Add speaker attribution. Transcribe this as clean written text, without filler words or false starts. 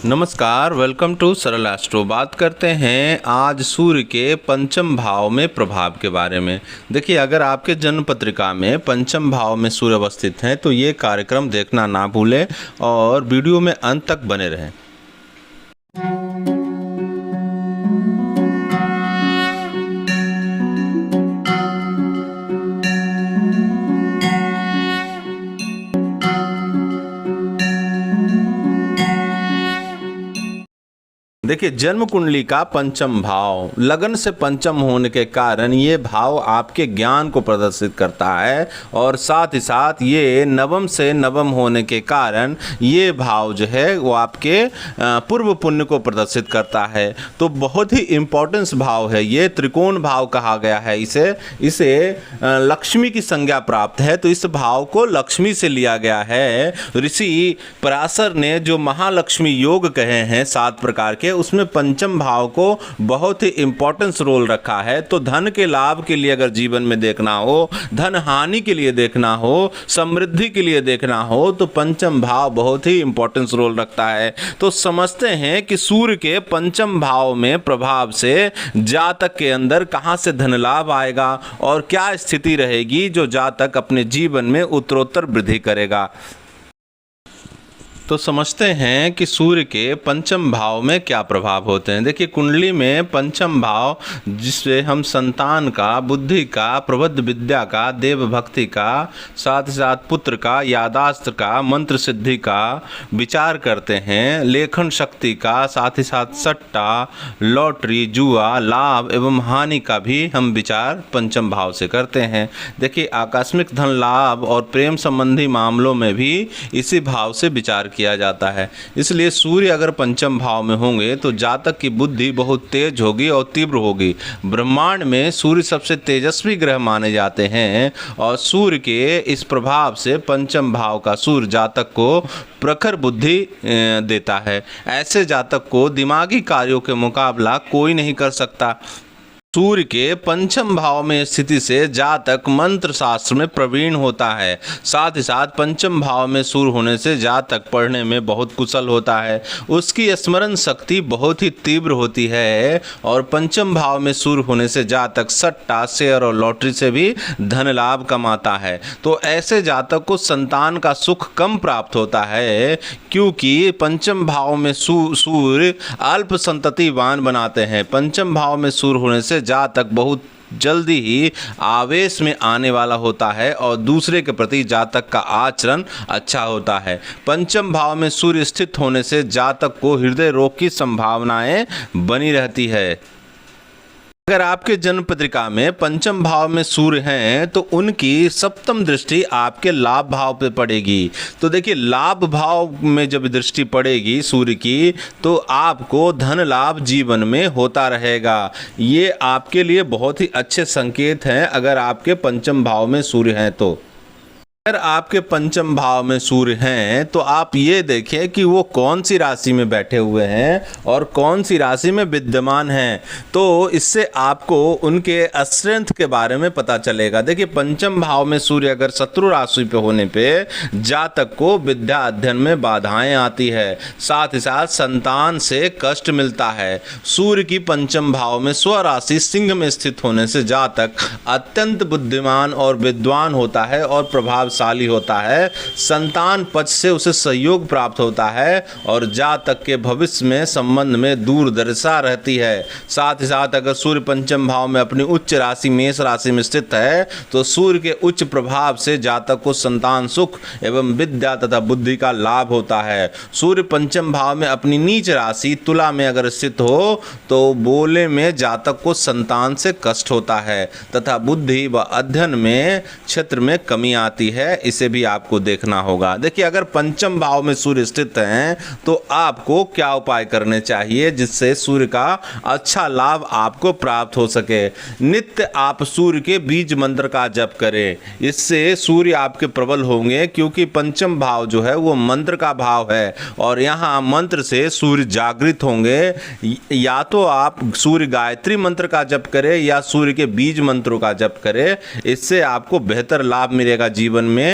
Speaker 1: नमस्कार, welcome to सरल astro. बात करते हैं आज सूर्य के पंचम भाव में प्रभाव के बारे में। देखिए, अगर आपके जन्म पत्रिका में पंचम भाव में सूर्य अवस्थित हैं तो ये कार्यक्रम देखना ना भूलें और वीडियो में अंत तक बने रहें। देखिए, जन्म कुंडली का पंचम भाव लगन से पंचम होने के कारण ये भाव आपके ज्ञान को प्रदर्शित करता है और साथ ही साथ ये नवम से नवम होने के कारण ये भाव जो है वो आपके पूर्व पुण्य को प्रदर्शित करता है। तो बहुत ही इम्पोर्टेंस भाव है ये, त्रिकोण भाव कहा गया है इसे लक्ष्मी की संज्ञा प्राप्त है। तो इस भाव को लक्ष्मी से लिया गया है। ऋषि पराशर ने जो महालक्ष्मी योग कहे हैं 7 प्रकार के, उसमें पंचम भाव को बहुत ही इंपॉर्टेंस रोल रखा है। तो धन के लाभ के लिए अगर जीवन में देखना हो, धन हानि के लिए देखना हो, समृद्धि के लिए देखना हो, तो पंचम भाव बहुत ही इंपॉर्टेंस रोल रखता है। तो समझते हैं कि सूर्य के पंचम भाव में प्रभाव से जातक के अंदर कहां से धन लाभ आएगा और क्या स्थिति रहेगी जो जातक अपने जीवन में उत्तरोत्तर वृद्धि करेगा। तो समझते हैं कि सूर्य के पंचम भाव में क्या प्रभाव होते हैं। देखिए, कुंडली में पंचम भाव जिससे हम संतान का, बुद्धि का, प्रबुद्ध विद्या का, देव भक्ति का, साथ ही साथ पुत्र का, यादाश्त का, मंत्र सिद्धि का विचार करते हैं, लेखन शक्ति का, साथ ही साथ सट्टा, लॉटरी, जुआ, लाभ एवं हानि का भी हम विचार पंचम भाव से करते हैं। देखिए, आकस्मिक धन लाभ और प्रेम संबंधी मामलों में भी इसी भाव से विचार किया जाता है। इसलिए सूर्य अगर पंचम भाव में होंगे तो जातक की बुद्धि बहुत तेज होगी और तीव्र होगी। ब्रह्मांड में सूर्य सबसे तेजस्वी ग्रह माने जाते हैं और सूर्य के इस प्रभाव से पंचम भाव का सूर्य जातक को प्रखर बुद्धि देता है। ऐसे जातक को दिमागी कार्यों के मुकाबला कोई नहीं कर सकता। सूर्य के पंचम भाव में स्थिति से जातक मंत्र शास्त्र में प्रवीण होता है। साथ ही साथ पंचम भाव में सूर्य होने से जातक पढ़ने में बहुत कुशल होता है। उसकी स्मरण शक्ति बहुत ही तीव्र होती है और पंचम भाव में सूर्य होने से जातक सट्टा, शेयर और लॉटरी से भी धन लाभ कमाता है। तो ऐसे जातक को संतान का सुख कम प्राप्त होता है क्योंकि पंचम भाव में सूर्य अल्प संततिवान बनाते हैं। पंचम भाव में सूर्य होने से जातक बहुत जल्दी ही आवेश में आने वाला होता है और दूसरे के प्रति जातक का आचरण अच्छा होता है। पंचम भाव में सूर्य स्थित होने से जातक को हृदय रोग की संभावनाएं बनी रहती है। अगर आपके जन्म पत्रिका में पंचम भाव में सूर्य हैं तो उनकी सप्तम दृष्टि आपके लाभ भाव पे पड़ेगी। तो देखिए, लाभ भाव में जब दृष्टि पड़ेगी सूर्य की तो आपको धन लाभ जीवन में होता रहेगा। ये आपके लिए बहुत ही अच्छे संकेत हैं अगर आपके पंचम भाव में सूर्य हैं तो। अगर आपके पंचम भाव में सूर्य हैं तो आप ये देखें कि वो कौन सी राशि में बैठे हुए हैं और कौन सी राशि में विद्यमान हैं। तो इससे आपको उनके स्ट्रेंथ के बारे में पता चलेगा। देखिए, पंचम भाव में सूर्य अगर शत्रु राशि पे होने पे जातक को विद्या अध्ययन में बाधाएं आती है। साथ ही साथ संतान से कष्ट मिलता है। सूर्य की पंचम भाव में स्वराशि सिंह में स्थित होने से जातक अत्यंत बुद्धिमान और विद्वान होता है और प्रभाव शाली होता है। संतान पक्ष से उसे सहयोग प्राप्त होता है और जातक के भविष्य में संबंध में दूरदर्शिता रहती है। साथ ही साथ अगर सूर्य पंचम भाव में अपनी उच्च राशि मेष राशि में स्थित है तो सूर्य के उच्च प्रभाव से जातक को संतान सुख एवं विद्या तथा बुद्धि का लाभ होता है। सूर्य पंचम भाव में अपनी नीच राशि तुला में अगर स्थित हो तो बोले में जातक को संतान से कष्ट होता है तथा बुद्धि व अध्ययन में क्षेत्र में कमी आती है। इसे भी आपको देखना होगा। देखिए, अगर पंचम भाव में सूर्य स्थित हैं तो आपको क्या उपाय करने चाहिए जिससे सूर्य का अच्छा लाभ आपको प्राप्त हो सके। नित्य आप सूर्य के बीज मंत्र का जप करें, इससे सूर्य आपके प्रबल होंगे क्योंकि पंचम भाव जो है वो मंत्र का भाव है और यहाँ मंत्र से सूर्य जागृत होंगे। या तो आप सूर्य गायत्री मंत्र का जप करें या सूर्य के बीज मंत्रों का जप करें, इससे आपको बेहतर लाभ मिलेगा जीवन